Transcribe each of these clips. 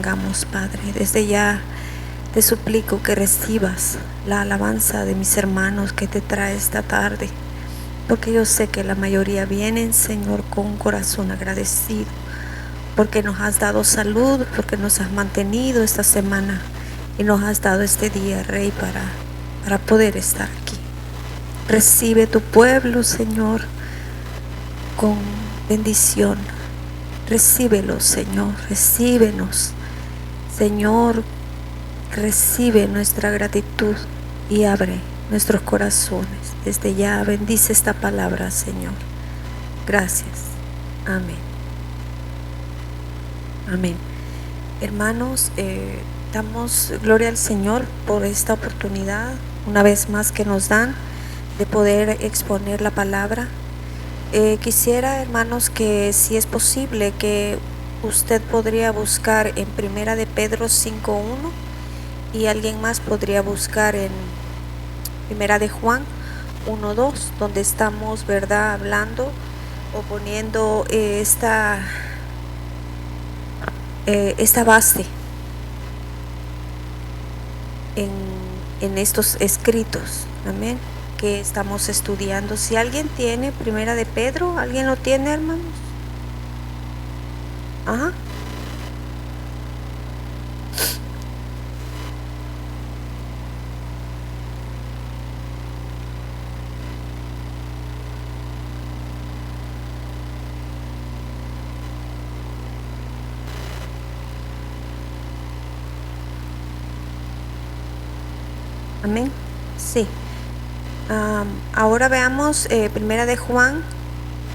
tengamos, Padre. Desde ya te suplico que recibas la alabanza de mis hermanos que te trae esta tarde, porque yo sé que la mayoría vienen, Señor, con un corazón agradecido, porque nos has dado salud, porque nos has mantenido esta semana y nos has dado este día, Rey, para poder estar aquí. Recibe tu pueblo, Señor, con bendición. Recíbelo, Señor, recíbenos, Señor, recibe nuestra gratitud y abre nuestros corazones. Desde ya bendice esta palabra, Señor. Gracias. Amén. Amén. Hermanos, damos gloria al Señor por esta oportunidad, una vez más que nos dan, de poder exponer la palabra. Quisiera, hermanos, que si es posible que usted podría buscar en Primera de Pedro 5:1 y alguien más podría buscar en Primera de Juan 1:2, donde estamos, ¿verdad?, hablando o poniendo esta base en estos escritos. Amén, que estamos estudiando. Si alguien tiene Primera de Pedro, ¿alguien lo tiene, hermanos? Ajá. Amén. Sí. Ahora veamos Primera de Juan,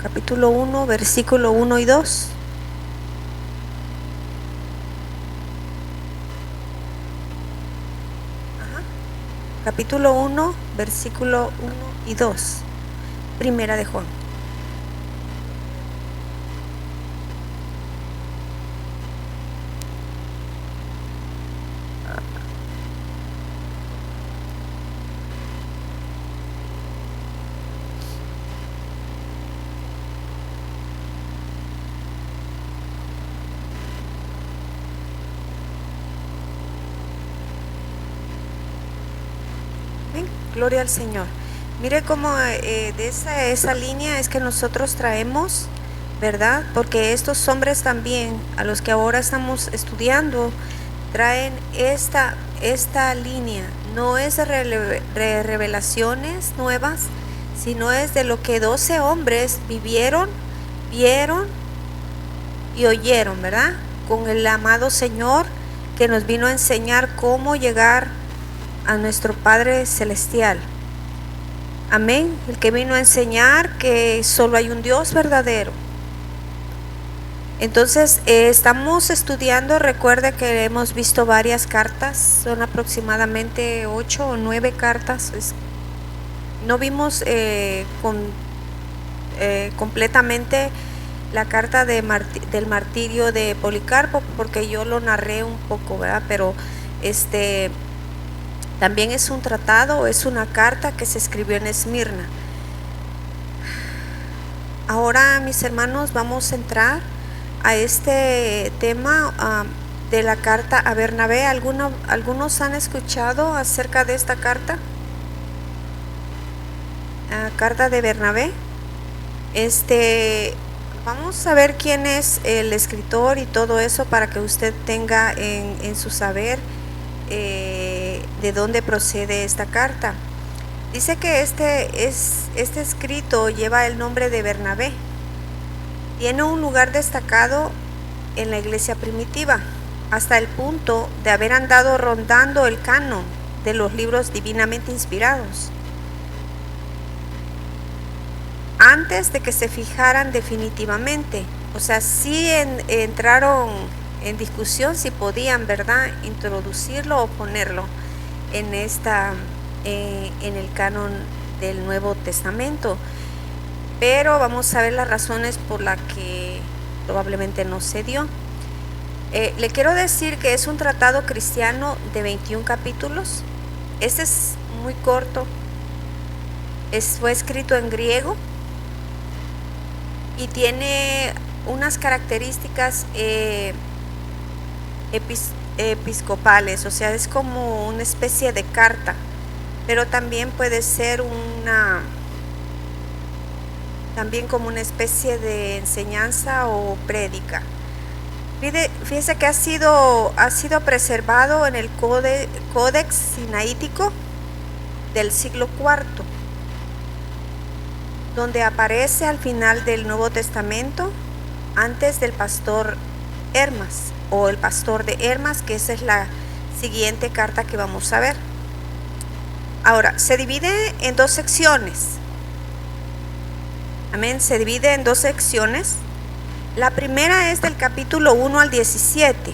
capítulo 1, versículo 1 y 2. Ajá. Capítulo 1, versículo 1 y 2. Primera de Juan. Gloria al Señor. Mire cómo de esa línea es que nosotros traemos, ¿verdad? Porque estos hombres también, a los que ahora estamos estudiando, traen esta línea. No es de revelaciones nuevas, sino es de lo que 12 hombres vivieron, vieron y oyeron, ¿verdad? Con el amado Señor, que nos vino a enseñar cómo llegar a nuestro Padre Celestial. Amén. El que vino a enseñar que solo hay un Dios verdadero. Entonces, estamos estudiando, recuerde que hemos visto varias cartas, son aproximadamente 8 o 9 cartas. No vimos completamente la carta del martirio de Policarpo, porque yo lo narré un poco, ¿verdad? Pero también es un tratado, es una carta que se escribió en Esmirna. Ahora, mis hermanos, vamos a entrar a este tema de la carta a Bernabé. ¿Algunos han escuchado acerca de esta carta? Carta de Bernabé. Vamos a ver quién es el escritor y todo eso para que usted tenga en su saber de dónde procede esta carta. Dice que este escrito lleva el nombre de Bernabé. Tiene un lugar destacado en la iglesia primitiva, hasta el punto de haber andado rondando el canon de los libros divinamente inspirados, antes de que se fijaran definitivamente. O sea, sí entraron en discusión si podían, ¿verdad?, introducirlo o ponerlo en el canon del Nuevo Testamento. Pero vamos a ver las razones por las que probablemente no se dio. Le quiero decir que es un tratado cristiano de 21 capítulos. Este es muy corto. Fue escrito en griego y tiene unas características episcopales, o sea, es como una especie de carta, pero también puede ser también como una especie de enseñanza o prédica. Fíjese que ha sido preservado en el Códex Sinaítico del siglo IV, donde aparece al final del Nuevo Testamento, antes del pastor Hermas, o el pastor de Hermas, que esa es la siguiente carta que vamos a ver. Ahora, se divide en dos secciones. Amén, se divide en dos secciones. La primera es del capítulo 1 al 17.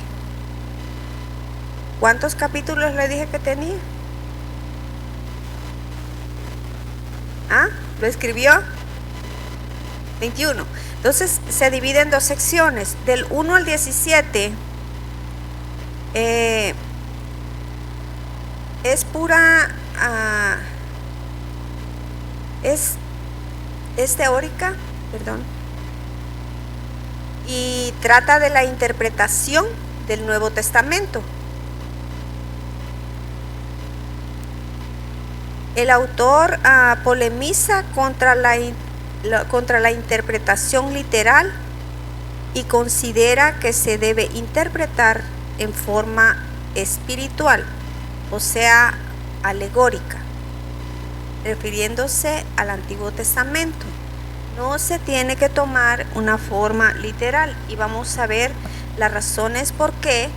¿Cuántos capítulos le dije que tenía? ¿Lo escribió? 21. Entonces se divide en dos secciones. Del 1 al 17 es pura, es teórica, perdón, y trata de la interpretación del Nuevo Testamento. El autor polemiza contra la interpretación literal y considera que se debe interpretar en forma espiritual, o sea, alegórica, refiriéndose al Antiguo Testamento. No se tiene que tomar una forma literal, y vamos a ver las razones por qué,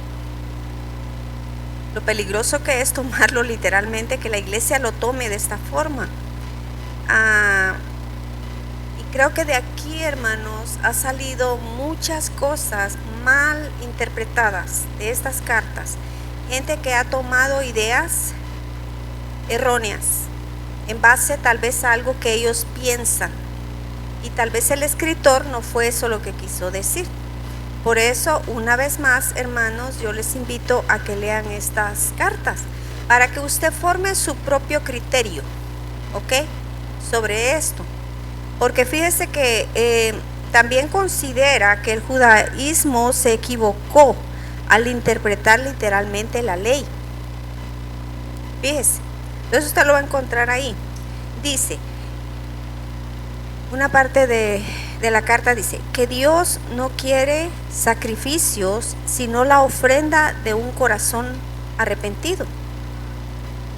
lo peligroso que es tomarlo literalmente, que la iglesia lo tome de esta forma. Y creo que de aquí, hermanos, ha salido muchas cosas mal interpretadas de estas cartas. Gente que ha tomado ideas erróneas en base tal vez a algo que ellos piensan, y tal vez el escritor no fue eso lo que quiso decir. Por eso, una vez más, hermanos, yo les invito a que lean estas cartas para que usted forme su propio criterio, ¿ok?, sobre esto. Porque fíjese que también considera que el judaísmo se equivocó al interpretar literalmente la ley. Fíjese, entonces usted lo va a encontrar ahí. Dice, una parte de la carta dice que Dios no quiere sacrificios, sino la ofrenda de un corazón arrepentido.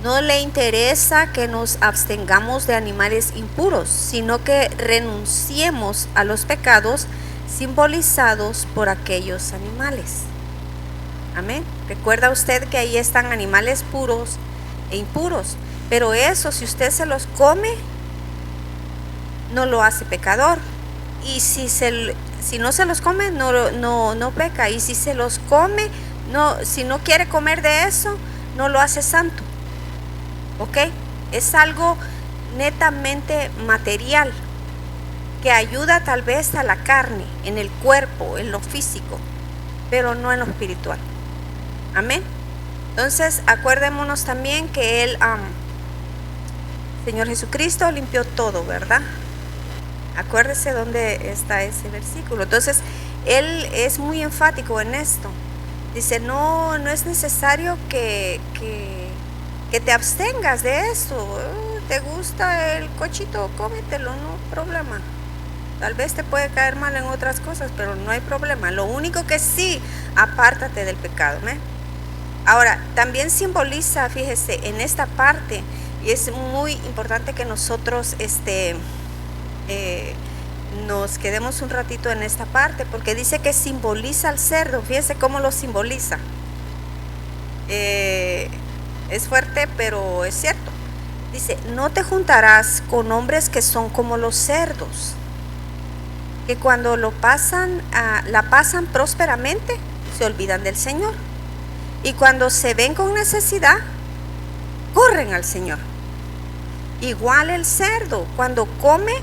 No le interesa que nos abstengamos de animales impuros, sino que renunciemos a los pecados simbolizados por aquellos animales. Amén. Recuerda usted que ahí están animales puros e impuros, pero eso, si usted se los come, no lo hace pecador. Y si no se los come, no peca. Y si se los come, si no quiere comer de eso, no lo hace santo. ¿Ok? Es algo netamente material, que ayuda tal vez a la carne, en el cuerpo, en lo físico, pero no en lo espiritual. Amén. Entonces, acuérdémonos también que el Señor Jesucristo limpió todo, ¿verdad? Acuérdese dónde está ese versículo. Entonces, Él es muy enfático en esto. Dice, no es necesario que te abstengas de eso. ¿Te gusta el cochito? Cómetelo, no hay problema. Tal vez te puede caer mal en otras cosas, pero no hay problema. Lo único que sí, apártate del pecado, ¿eh? Ahora, también simboliza, fíjese, en esta parte, y es muy importante que nosotros nos quedemos un ratito en esta parte, porque dice que simboliza al cerdo. Fíjese cómo lo simboliza. Es fuerte, pero es cierto. Dice, no te juntarás con hombres que son como los cerdos, que cuando la pasan prósperamente, se olvidan del Señor, y cuando se ven con necesidad, corren al Señor. Igual el cerdo, cuando come,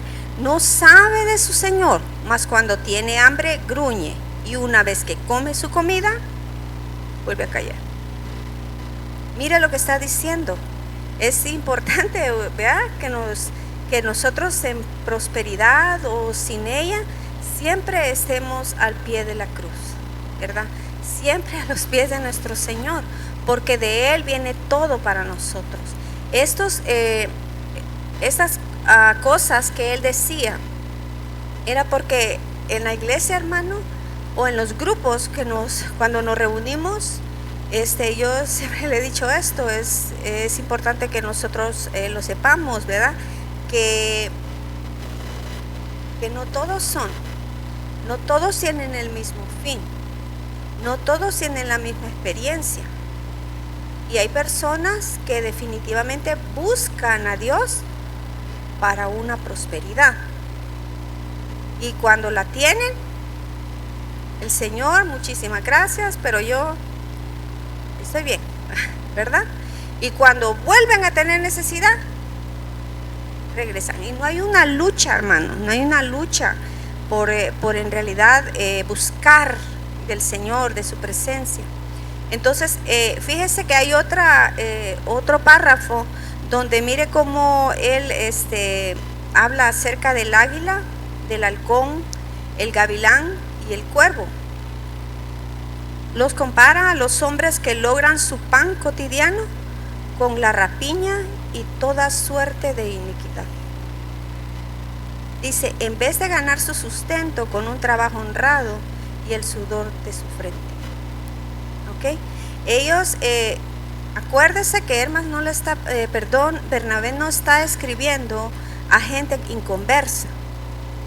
no sabe de su Señor, mas cuando tiene hambre, gruñe, y una vez que come su comida, vuelve a callar. Mira lo que está diciendo. Es importante, ¿verdad?, que nosotros en prosperidad o sin ella, siempre estemos al pie de la cruz, ¿verdad? siempre a los pies de nuestro Señor, porque de Él viene todo para nosotros. Estas cosas que Él decía, era porque en la iglesia, hermano, o en los grupos cuando nos reunimos, yo siempre le he dicho esto, es importante que nosotros lo sepamos, ¿verdad? Que no todos tienen el mismo fin, no todos tienen la misma experiencia. Y hay personas que definitivamente buscan a Dios para una prosperidad. Y cuando la tienen, el Señor, muchísimas gracias, pero yo estoy bien, ¿verdad? Y cuando vuelven a tener necesidad, regresan. Y no hay una lucha, hermano, no hay una lucha por en realidad buscar del Señor, de su presencia. Entonces, fíjese que hay otro párrafo donde mire cómo él habla acerca del águila, del halcón, el gavilán y el cuervo. Los compara a los hombres que logran su pan cotidiano con la rapiña y toda suerte de iniquidad. Dice, en vez de ganar su sustento con un trabajo honrado y el sudor de su frente. ¿Ok? Ellos, acuérdese que Bernabé no está escribiendo a gente inconversa.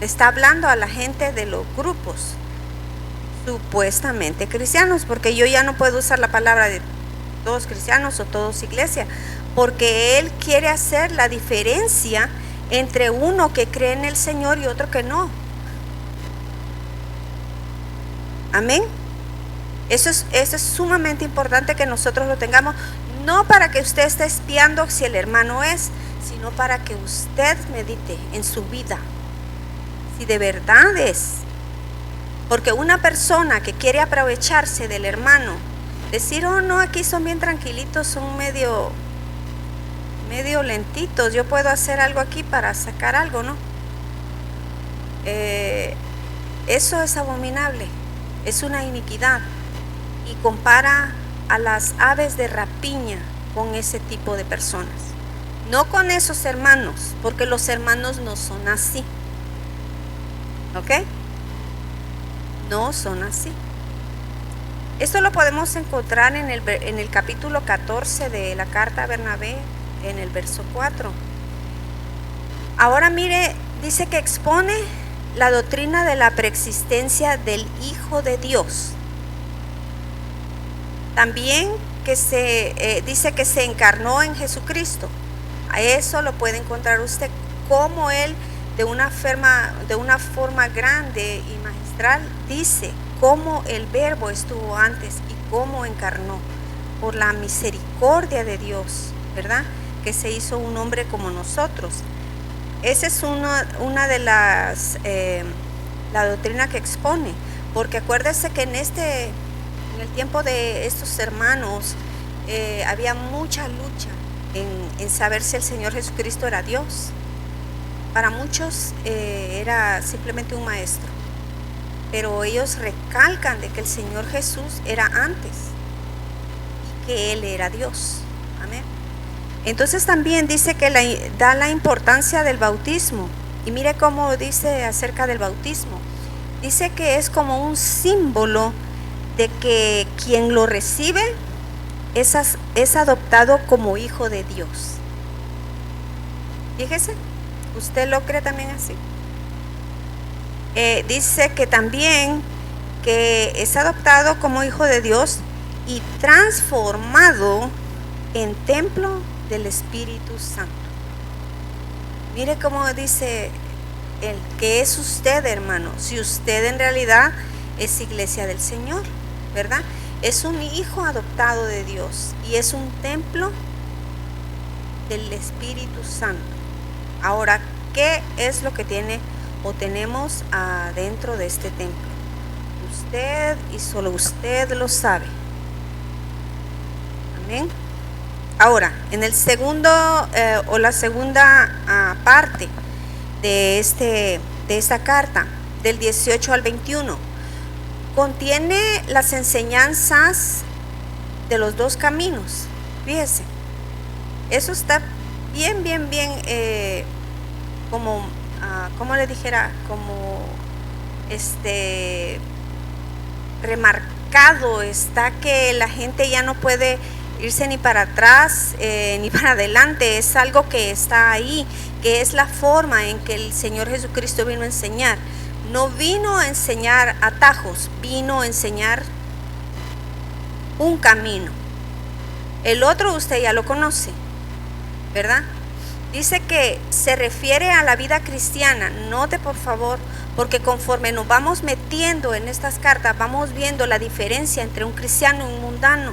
Está hablando a la gente de los grupos supuestamente cristianos, porque yo ya no puedo usar la palabra de todos cristianos o todos iglesia, porque él quiere hacer la diferencia entre uno que cree en el Señor y otro que no. Amén. Eso es sumamente importante que nosotros lo tengamos, no para que usted esté espiando si el hermano es, sino para que usted medite en su vida si de verdad es. Porque una persona que quiere aprovecharse del hermano, decir, oh no, aquí son bien tranquilitos, son medio lentitos, yo puedo hacer algo aquí para sacar algo, ¿no? Eso es abominable, es una iniquidad, y compara a las aves de rapiña con ese tipo de personas, no con esos hermanos, porque los hermanos no son así. ¿Ok? No son así. Esto lo podemos encontrar en el capítulo 14 de la carta a Bernabé, en el verso 4. Ahora mire, dice que expone la doctrina de la preexistencia del Hijo de Dios. También que dice que se encarnó en Jesucristo. A eso lo puede encontrar usted, como Él de una forma grande y magistral dice cómo el Verbo estuvo antes y cómo encarnó por la misericordia de Dios, ¿verdad? Que se hizo un hombre como nosotros. Esa es una de la doctrina que expone, porque acuérdese que en el tiempo de estos hermanos había mucha lucha en saber si el Señor Jesucristo era Dios. Para muchos era simplemente un maestro, pero ellos recalcan de que el Señor Jesús era antes y que Él era Dios. Amén. Entonces también dice que da la importancia del bautismo, y mire cómo dice acerca del bautismo. Dice que es como un símbolo de que quien lo recibe es adoptado como hijo de Dios. Fíjese. ¿Usted lo cree también así? Dice que también que es adoptado como hijo de Dios y transformado en templo del Espíritu Santo. Mire cómo dice él, que es usted, hermano, si usted en realidad es iglesia del Señor, ¿verdad? Es un hijo adoptado de Dios y es un templo del Espíritu Santo. Ahora, ¿qué es lo que tenemos adentro de este templo? Usted y solo usted lo sabe. Amén. Ahora, en el segundo o la segunda parte de esta carta, del 18 al 21, contiene las enseñanzas de los dos caminos. Fíjese, eso está bien, como, ¿cómo le dijera? Como remarcado está, que la gente ya no puede irse ni para atrás ni para adelante. Es algo que está ahí, que es la forma en que el Señor Jesucristo vino a enseñar. No vino a enseñar atajos, vino a enseñar un camino. El otro usted ya lo conoce, ¿verdad? Dice que se refiere a la vida cristiana. Note por favor, porque conforme nos vamos metiendo en estas cartas, vamos viendo la diferencia entre un cristiano y un mundano.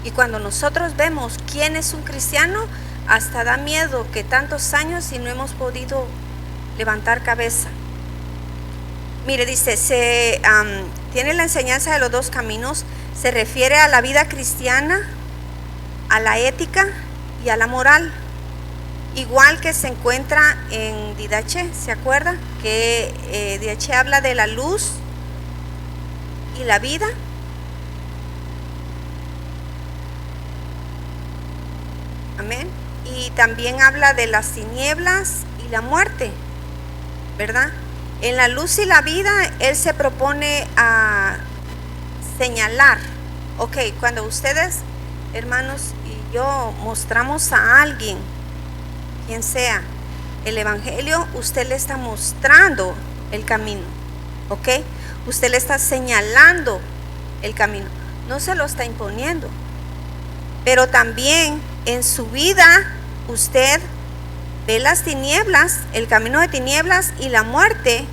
Y cuando nosotros vemos quién es un cristiano, hasta da miedo que tantos años y no hemos podido levantar cabeza. Mire, dice, tiene la enseñanza de los dos caminos. Se refiere a la vida cristiana, a la ética y a la moral, igual que se encuentra en Didache. ¿Se acuerda? Que Didache habla de la luz y la vida. Amén. Y también habla de las tinieblas y la muerte, ¿verdad? En la luz y la vida, él se propone a señalar. Ok, cuando ustedes, hermanos, y yo mostramos a alguien, quien sea, el evangelio, usted le está mostrando el camino. Ok, usted le está señalando el camino, no se lo está imponiendo. Pero también en su vida usted ve las tinieblas, el camino de tinieblas y la muerte,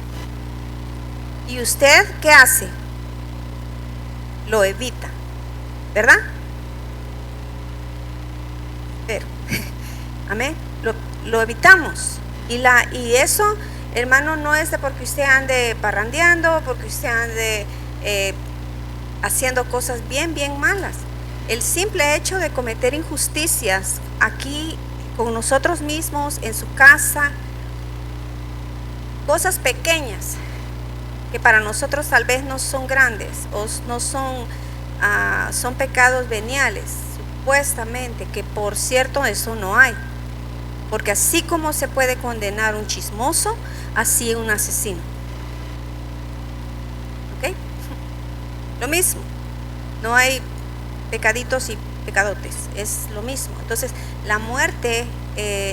y usted ¿qué hace? Lo evita, ¿verdad? Pero, amén, lo evitamos. Y eso, hermano, no es de porque usted ande parrandeando, porque usted ande haciendo cosas bien malas. El simple hecho de cometer injusticias aquí con nosotros mismos, en su casa, cosas pequeñas que para nosotros tal vez no son grandes o no son, son pecados veniales, supuestamente, que por cierto eso no hay, porque así como se puede condenar un chismoso, así un asesino. ¿Ok? Lo mismo, no hay pecaditos y pecadotes, es lo mismo. Entonces la muerte,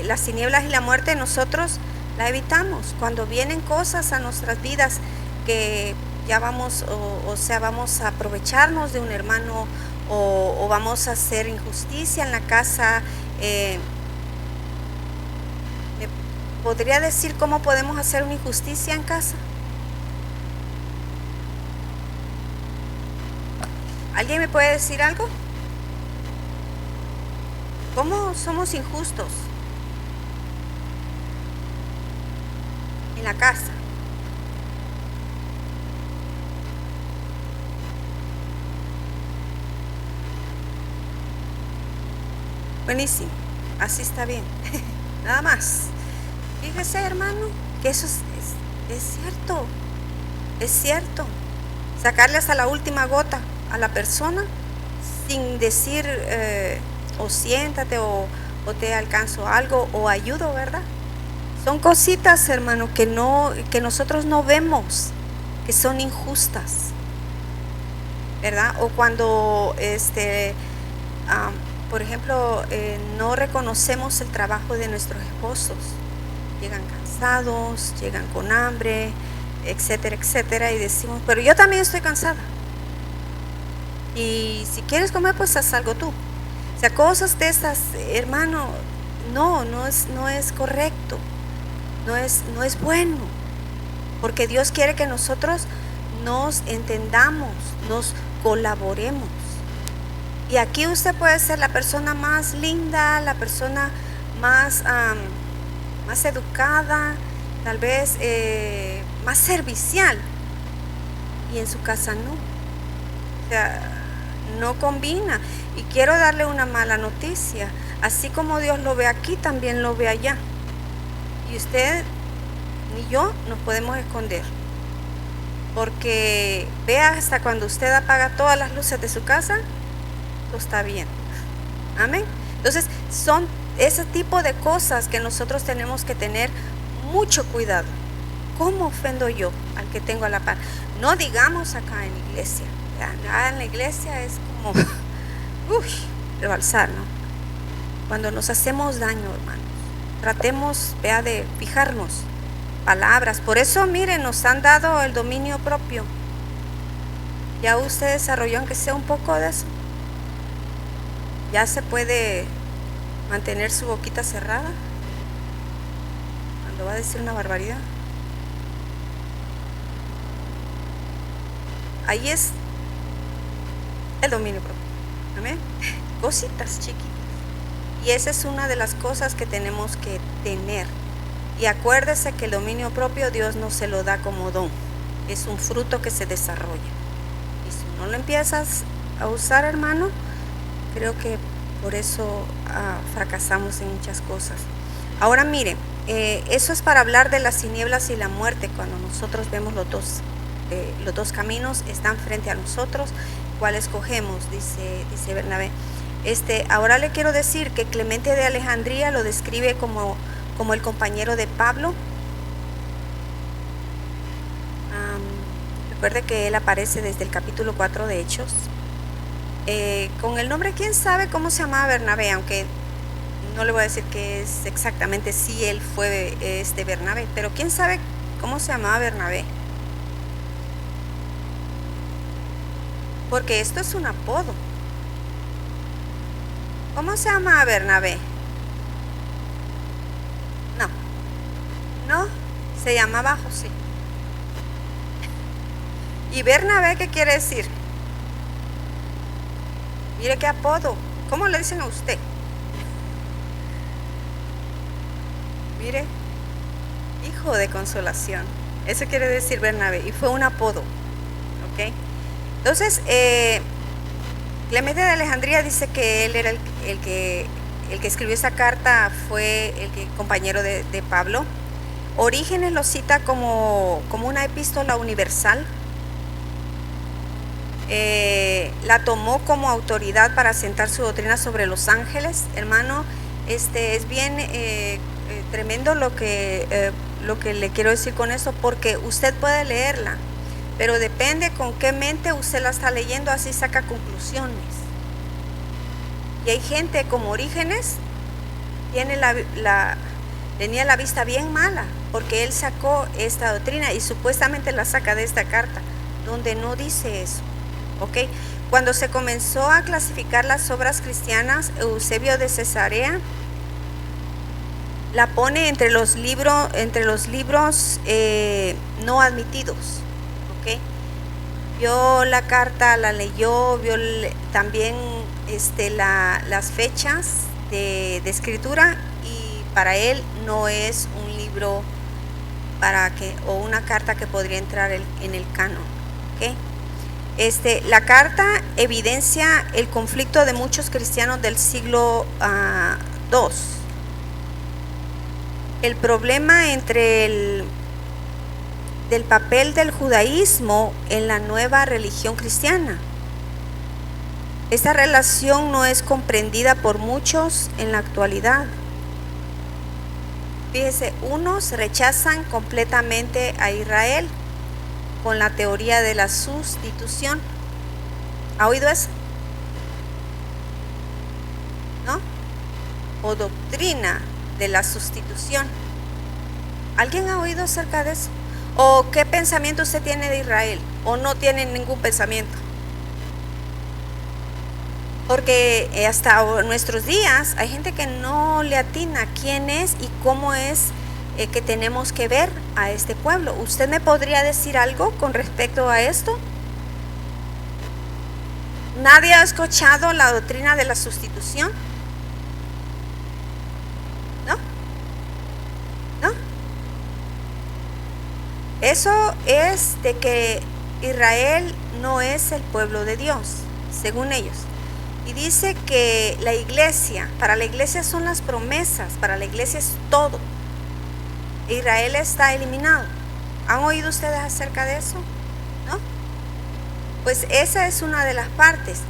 las tinieblas y la muerte, nosotros la evitamos cuando vienen cosas a nuestras vidas que ya vamos, o sea, vamos a aprovecharnos de un hermano, o vamos a hacer injusticia en la casa. ¿Me podría decir cómo podemos hacer una injusticia en casa? ¿Alguien me puede decir algo? ¿Cómo somos injustos en la casa? Buenísimo, así está bien. Nada más. Fíjese, hermano, que eso es cierto. Es cierto. Sacarle hasta la última gota a la persona sin decir o siéntate o te alcanzo algo o ayudo, ¿verdad? Son cositas, hermano, que nosotros no vemos, que son injustas, ¿verdad? O cuando por ejemplo, no reconocemos el trabajo de nuestros esposos, llegan cansados, llegan con hambre, etcétera, etcétera, y decimos, pero yo también estoy cansada. Y si quieres comer, pues haz algo tú. O sea, cosas de esas, hermano, no es correcto, no es bueno, porque Dios quiere que nosotros nos entendamos, nos colaboremos. Y aquí usted puede ser la persona más linda, la persona más educada, tal vez más servicial, y en su casa no. O sea, no combina. Y quiero darle una mala noticia: así como Dios lo ve aquí, también lo ve allá, y usted ni yo nos podemos esconder. porque vea, hasta cuando usted apaga todas las luces de su casa, todo está bien. Amén. Entonces son ese tipo de cosas que nosotros tenemos que tener mucho cuidado. ¿Cómo ofendo yo al que tengo a la par? No digamos acá en la iglesia. En la iglesia es como rebalsar, ¿no? Cuando nos hacemos daño, hermanos, tratemos, vea, de fijarnos palabras. Por eso, miren, nos han dado el dominio propio. Ya usted desarrolló, aunque sea un poco de eso. Ya se puede mantener su boquita cerrada cuando va a decir una barbaridad. Ahí es el dominio propio. Amén. Cositas chiquitas. Y esa es una de las cosas que tenemos que tener. Y acuérdese que el dominio propio Dios no se lo da como don. Es un fruto que se desarrolla. Y si no lo empiezas a usar, hermano, creo que por eso fracasamos en muchas cosas. Ahora mire, eso es para hablar de las tinieblas y la muerte. Cuando nosotros vemos los dos caminos están frente a nosotros, ¿cuál escogemos? Dice Bernabé. Ahora le quiero decir que Clemente de Alejandría lo describe como el compañero de Pablo. Recuerde que él aparece desde el capítulo 4 de Hechos. Con el nombre, quién sabe cómo se llamaba Bernabé, aunque no le voy a decir que es exactamente si él fue Bernabé, pero quién sabe cómo se llamaba Bernabé. Porque esto es un apodo. ¿Cómo se llama Bernabé? No, se llamaba José. ¿Y Bernabé qué quiere decir? Mire qué apodo. ¿Cómo le dicen a usted? Mire, hijo de consolación. Eso quiere decir Bernabé. Y fue un apodo. ¿Ok? Entonces, Clemente de Alejandría dice que él era el que escribió esa carta, fue compañero de Pablo. Orígenes lo cita como una epístola universal. La tomó como autoridad para asentar su doctrina sobre los ángeles. Hermano, es bien tremendo lo que le quiero decir con eso, porque usted puede leerla, pero depende con qué mente usted la está leyendo, así saca conclusiones. Y hay gente como Orígenes, tenía la vista bien mala, porque él sacó esta doctrina y supuestamente la saca de esta carta, donde no dice eso. ¿Ok? Cuando se comenzó a clasificar las obras cristianas, Eusebio de Cesarea la pone entre los libros no admitidos. ¿Ok? Vio la carta, la leyó, vio también las fechas de escritura, y para él no es un libro o una carta que podría entrar en el canon. ¿Ok? La carta evidencia el conflicto de muchos cristianos del siglo II. El problema del papel del judaísmo en la nueva religión cristiana. Esta relación no es comprendida por muchos en la actualidad. Fíjese, unos rechazan completamente a Israel con la teoría de la sustitución. ¿Ha oído eso? ¿No? O doctrina de la sustitución. ¿Alguien ha oído acerca de eso? ¿O qué pensamiento usted tiene de Israel? ¿O no tiene ningún pensamiento? Porque hasta nuestros días hay gente que no le atina quién es y cómo es que tenemos que ver a este pueblo. ¿Usted me podría decir algo con respecto a esto? ¿Nadie ha escuchado la doctrina de la sustitución? ¿No? ¿No? Eso es de que Israel no es el pueblo de Dios, según ellos. Y dice que la iglesia, para la iglesia son las promesas, para la iglesia es todo. Israel está eliminado. ¿Han oído ustedes acerca de eso? Pues esa es una de las partes.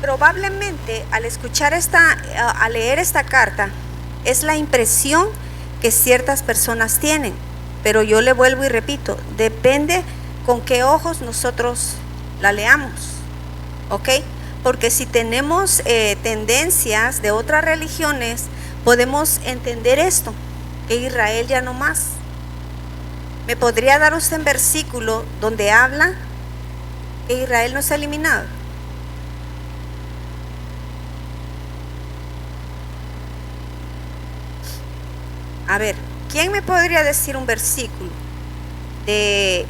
Probablemente al al leer esta carta, es la impresión que ciertas personas tienen, pero yo le vuelvo y repito, depende con qué ojos nosotros la leamos, ¿ok? Porque si tenemos tendencias de otras religiones, podemos entender esto, que Israel ya no más. ¿Me podría dar usted un versículo donde habla que Israel no es eliminado? A ver, ¿quién me podría decir un versículo de...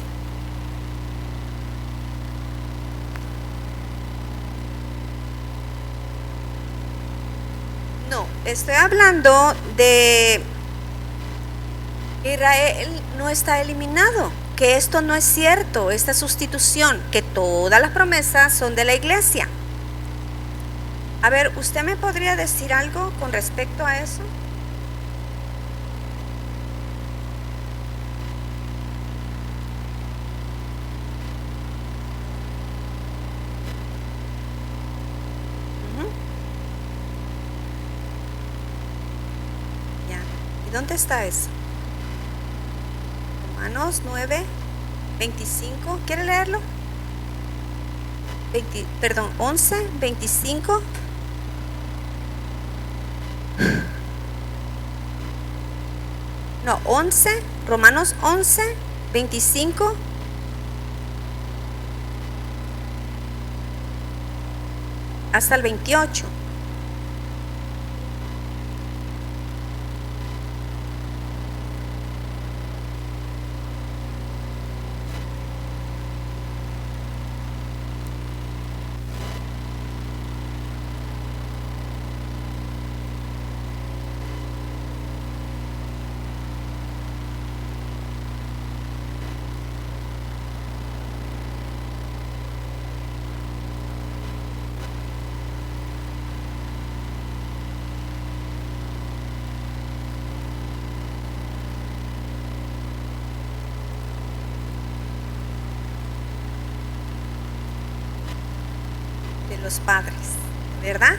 No, estoy hablando de Israel no está eliminado, que esto no es cierto, esta sustitución, que todas las promesas son de la iglesia. A ver, ¿usted me podría decir algo con respecto a eso? Ya, ¿y dónde está eso? Romanos 9, 25, ¿quiere leerlo? 11, 25. No, 11, Romanos 11, 25. Hasta el 28. De los padres, ¿verdad?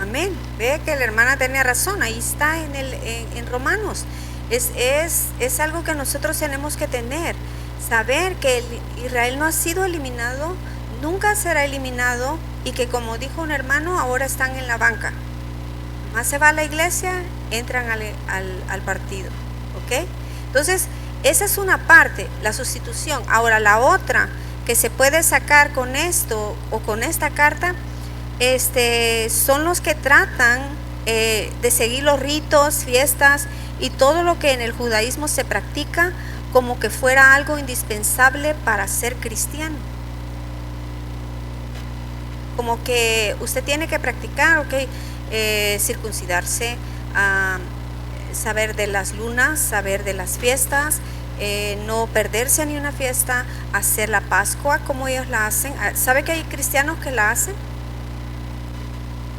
Amén. Ve que la hermana tenía razón, ahí está en Romanos. Es algo que nosotros tenemos que tener, saber que Israel no ha sido eliminado, nunca será eliminado, y que, como dijo un hermano, ahora están en la banca. Más se va a la iglesia, entran al partido, ¿ok? Entonces, esa es una parte, la sustitución. Ahora, la otra que se puede sacar con esto o con esta carta, son los que tratan de seguir los ritos, fiestas y todo lo que en el judaísmo se practica como que fuera algo indispensable para ser cristiano. Como que usted tiene que practicar, ok, circuncidarse, saber de las lunas, saber de las fiestas, no perderse ni una fiesta, hacer la Pascua como ellos la hacen. ¿Sabe que hay cristianos que la hacen?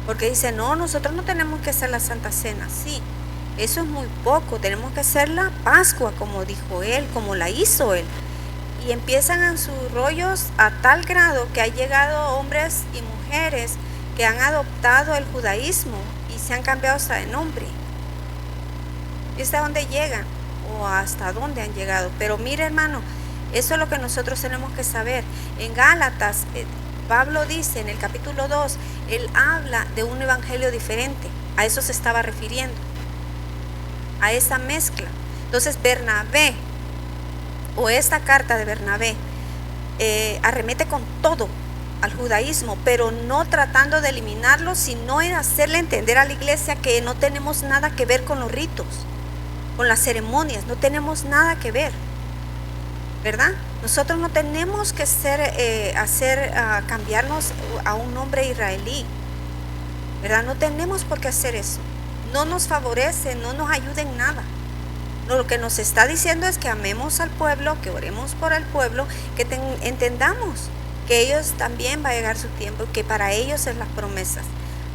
Porque dicen, no, nosotros no tenemos que hacer la Santa Cena. Sí, eso es muy poco, tenemos que hacer la Pascua como dijo él, como la hizo él. Y empiezan en sus rollos a tal grado que han llegado hombres y mujeres que han adoptado el judaísmo y se han cambiado hasta de nombre. ¿Y hasta dónde llegan? O hasta dónde han llegado. Pero mire, hermano, eso es lo que nosotros tenemos que saber. En Gálatas, Pablo dice en el capítulo 2, él habla de un evangelio diferente. A eso se estaba refiriendo, a esa mezcla. Entonces Bernabé, o esta carta de Bernabé, arremete con todo al judaísmo, pero no tratando de eliminarlo, sino en hacerle entender a la iglesia que no tenemos nada que ver con los ritos, con las ceremonias, no tenemos nada que ver, ¿verdad? Nosotros no tenemos que cambiarnos a un nombre israelí, ¿verdad? No tenemos por qué hacer eso, no nos favorece, no nos ayuda en nada. Lo que nos está diciendo es que amemos al pueblo, que oremos por el pueblo, que entendamos que ellos también va a llegar su tiempo, que para ellos es las promesas.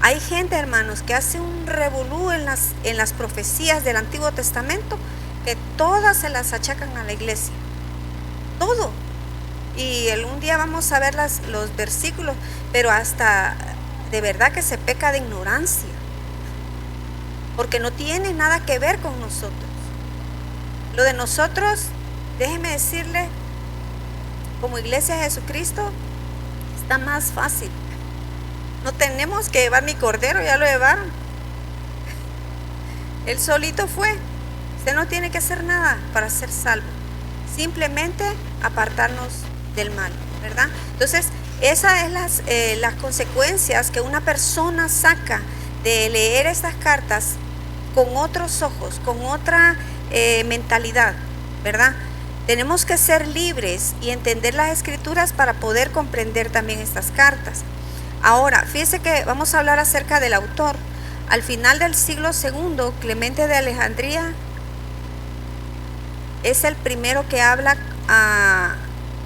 Hay gente, hermanos, que hace un revolú en las profecías del Antiguo Testamento, que todas se las achacan a la iglesia, todo. Y un día vamos a ver los versículos, pero hasta de verdad que se peca de ignorancia, porque no tiene nada que ver con nosotros. Lo de nosotros, déjeme decirle, como iglesia de Jesucristo, está más fácil. No tenemos que llevar ni cordero, ya lo llevaron. Él solito fue. Usted no tiene que hacer nada para ser salvo. Simplemente apartarnos del mal, ¿verdad? Entonces, esas es las consecuencias que una persona saca de leer estas cartas con otros ojos, con otra mentalidad, ¿verdad? Tenemos que ser libres y entender las escrituras para poder comprender también estas cartas. Ahora, fíjese que vamos a hablar acerca del autor. Al final del siglo II, Clemente de Alejandría es el primero que habla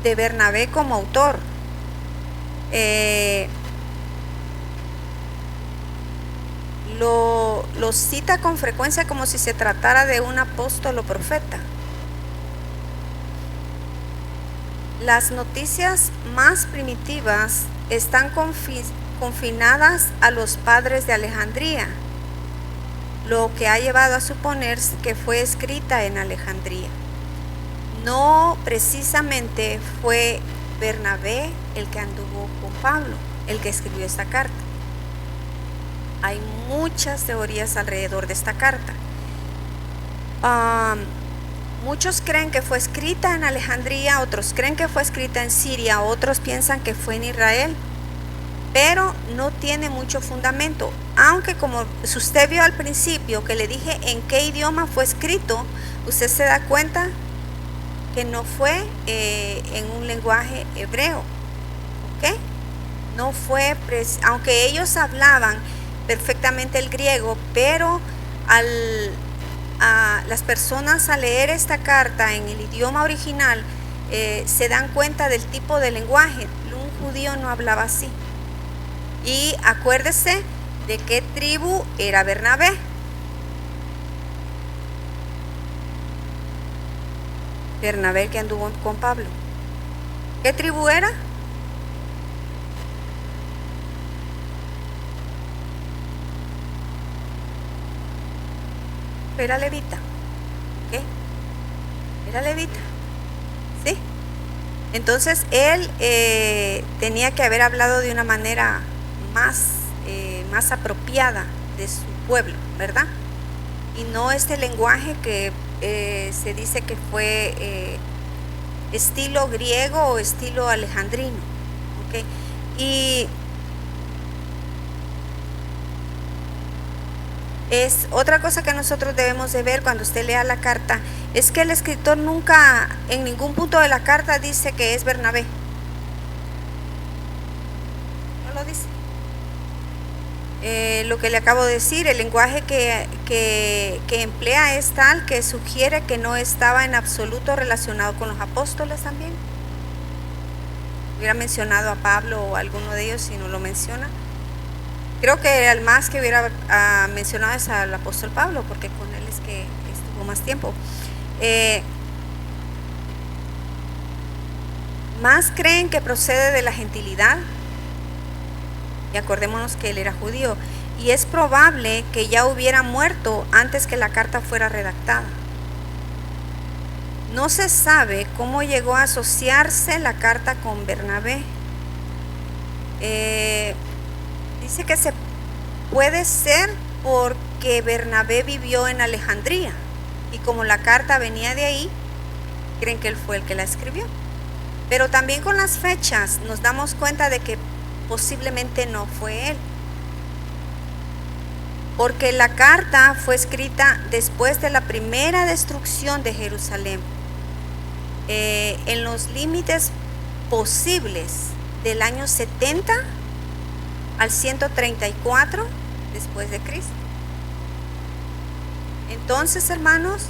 de Bernabé como autor. Lo cita con frecuencia como si se tratara de un apóstol o profeta. Las noticias más primitivas están confinadas a los padres de Alejandría, lo que ha llevado a suponer que fue escrita en Alejandría. No precisamente fue Bernabé el que anduvo con Pablo, el que escribió esta carta. Hay muchas teorías alrededor de esta carta. Muchos creen que fue escrita en Alejandría, otros creen que fue escrita en Siria, otros piensan que fue en Israel, pero no tiene mucho fundamento. Aunque como usted vio al principio que le dije en qué idioma fue escrito, usted se da cuenta que no fue en un lenguaje hebreo, ¿ok? No fue, aunque ellos hablaban perfectamente el griego, pero las personas al leer esta carta en el idioma original se dan cuenta del tipo de lenguaje. Un judío no hablaba así. Y acuérdese de qué tribu era Bernabé. Bernabé que anduvo con Pablo. ¿Qué tribu era? Era levita. ¿Qué? Era levita. ¿Sí? Entonces él tenía que haber hablado de una manera más apropiada de su pueblo, ¿verdad? Y no este lenguaje que se dice que fue estilo griego o estilo alejandrino, ¿ok? Y es otra cosa que nosotros debemos de ver cuando usted lea la carta, es que el escritor nunca, en ningún punto de la carta dice que es Bernabé. No lo dice. Lo que le acabo de decir, el lenguaje que emplea es tal que sugiere que no estaba en absoluto relacionado con los apóstoles también. Hubiera mencionado a Pablo o a alguno de ellos, si no lo menciona. Creo que el más que hubiera mencionado es al apóstol Pablo, porque con él es que estuvo más tiempo. Más creen que procede de la gentilidad, y acordémonos que él era judío, y es probable que ya hubiera muerto antes que la carta fuera redactada. No se sabe cómo llegó a asociarse la carta con Bernabé. Dice que se puede ser porque Bernabé vivió en Alejandría y como la carta venía de ahí, creen que él fue el que la escribió. Pero también con las fechas nos damos cuenta de que posiblemente no fue él, porque la carta fue escrita después de la primera destrucción de Jerusalén, en los límites posibles del año 70 al 134 después de Cristo. Entonces, hermanos,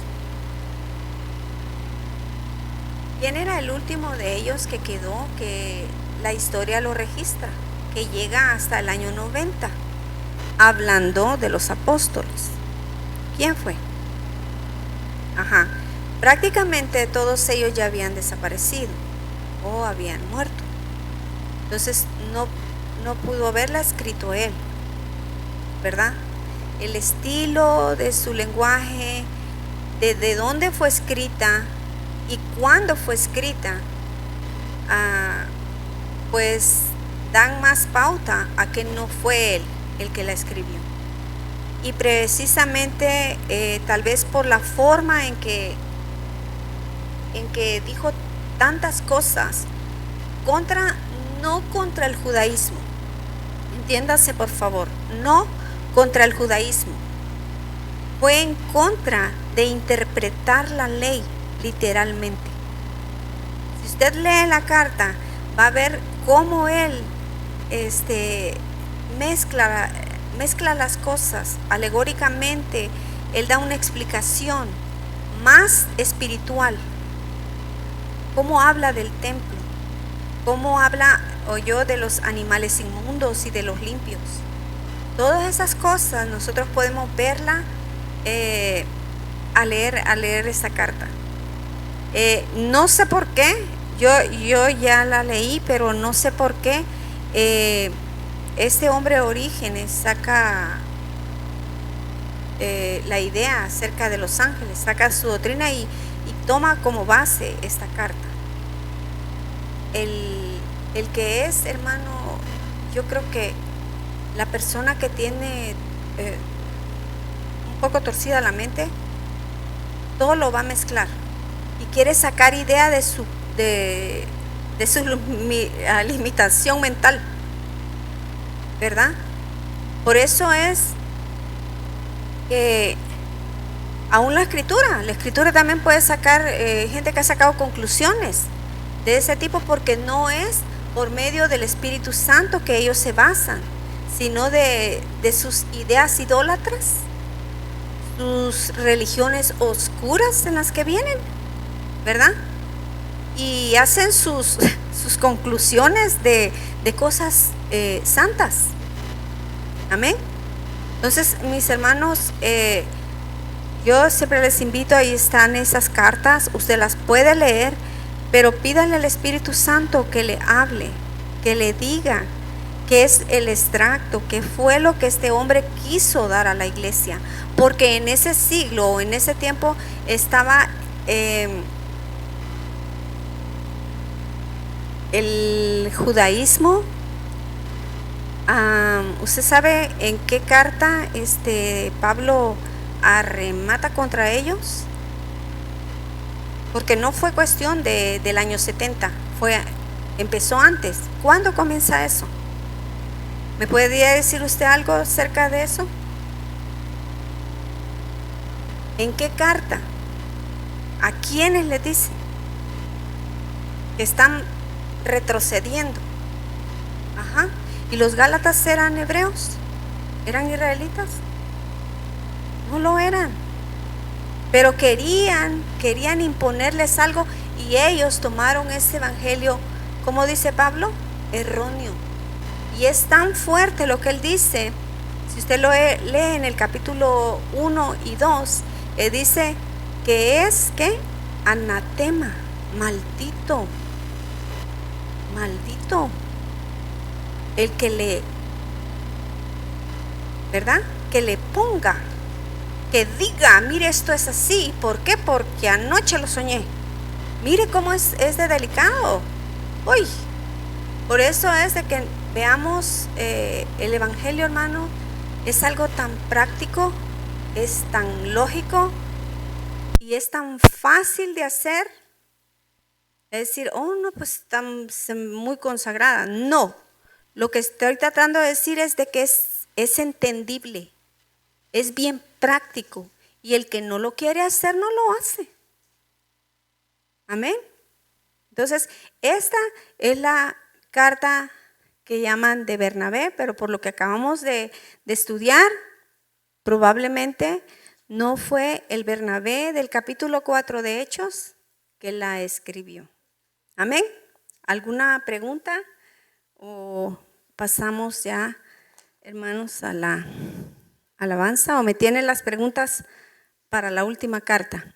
¿quién era el último de ellos que quedó? Que la historia lo registra, que llega hasta el año 90, hablando de los apóstoles. ¿Quién fue? Prácticamente todos ellos ya habían desaparecido. o habían muerto. Entonces no pudo haberla escrito él, ¿verdad? El estilo de su lenguaje, de dónde fue escrita y cuándo fue escrita, pues dan más pauta a que no fue él el que la escribió. Y precisamente tal vez por la forma en que dijo tantas cosas no contra el judaísmo, entiéndase por favor, no contra el judaísmo, fue en contra de interpretar la ley literalmente. Si usted lee la carta, va a ver cómo él mezcla las cosas alegóricamente. Él da una explicación más espiritual. Cómo habla del templo, cómo habla de los animales inmundos y de los limpios. Todas esas cosas nosotros podemos verla al leer esa carta. No sé por qué, yo ya la leí, pero no sé por qué este hombre Orígenes saca la idea acerca de los ángeles, saca su doctrina y toma como base esta carta. El que es, hermano, yo creo que la persona que tiene un poco torcida la mente, todo lo va a mezclar y quiere sacar idea de su limitación mental, ¿verdad? Por eso es que aún la escritura también puede sacar gente que ha sacado conclusiones de ese tipo, porque no es por medio del Espíritu Santo que ellos se basan, sino de sus ideas idólatras, sus religiones oscuras en las que vienen, ¿verdad? Y hacen sus conclusiones de cosas santas. Amén. Entonces, mis hermanos, yo siempre les invito, ahí están esas cartas, usted las puede leer, pero pídale al Espíritu Santo que le hable, que le diga qué es el extracto, qué fue lo que este hombre quiso dar a la iglesia, porque en ese siglo o en ese tiempo estaba el judaísmo. ¿Usted sabe en qué carta Pablo arremata contra ellos? Porque no fue cuestión del año 70, empezó antes. ¿Cuándo comienza eso? ¿Me podría decir usted algo acerca de eso? ¿En qué carta? ¿A quiénes les dice que están retrocediendo? Ajá. ¿Y los Gálatas eran hebreos? ¿Eran israelitas? No lo eran. Pero querían imponerles algo, y ellos tomaron ese evangelio, como dice Pablo, erróneo. Y es tan fuerte lo que él dice. Si usted lo lee en el capítulo 1 y 2, dice que es ¿qué? Anatema, maldito, el que ¿verdad? Que le ponga, que diga, mire, esto es así. ¿Por qué? Porque anoche lo soñé. Mire cómo es de delicado. Uy, por eso es de que veamos el evangelio, hermano, es algo tan práctico, es tan lógico y es tan fácil de hacer. Es decir, oh no, pues están muy consagrada. No, lo que estoy tratando de decir es de que es entendible, es bien práctico, y el que no lo quiere hacer no lo hace. Amén. Entonces, esta es la carta que llaman de Bernabé, pero por lo que acabamos de estudiar, probablemente no fue el Bernabé del capítulo 4 de Hechos que la escribió. Amén. ¿Alguna pregunta? ¿O pasamos ya, hermanos, a la alabanza? ¿O me tienen las preguntas para la última carta?